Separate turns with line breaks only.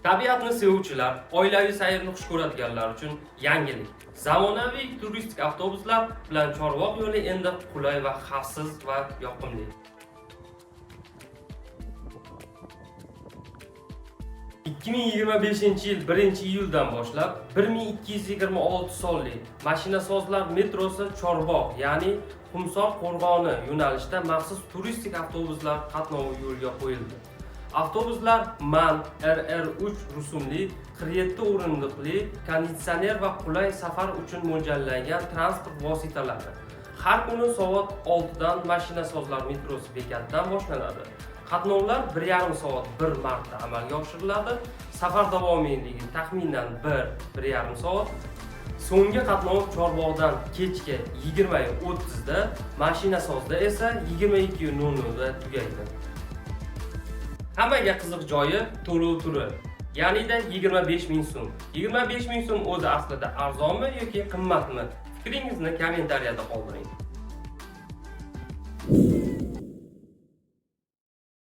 Tabiatni sevuvchilar, oilaviy sayrni xush ko'radiganlar uchun yangilik. Zamonaviy turistik avtobuslar bilan Chorvoq yo'li endi qulay va xavfsiz va yoqimli. 2025-yil 1-iyuldan boshlab 1226 sonli mashinasozlar metrosi Chorvoq, ya'ni Qumsoq Qo'rg'oni yo'nalishida maxsus turistik avtobuslar qatnovi yo'lga qo'yildi. Avtobuslar MAN RR3 rusumli, 47 o'rindiqli, konditsioner va qulay safar uchun mo'ljallangan transport vositalari. Har kuni soat 6 dan mashinasozlar metrosi bekatidan boshlanadi. Qatnovlar 1,5 soat bir marta amalga oshiriladi. Safar davomiyligi taxminan 1-1,5 soat. So'nggi qatnov Chorvoqdan kechki 20:30 da, mashinasozda esa 22:00 da tugaydi. Hammaga qiziq joyi to'lov turi, ya'nida 25 ming so'm. 25 ming so'm o'zi aslida arzonmi yoki qimmatmi? Fikringizni kommentariyada qoldiring.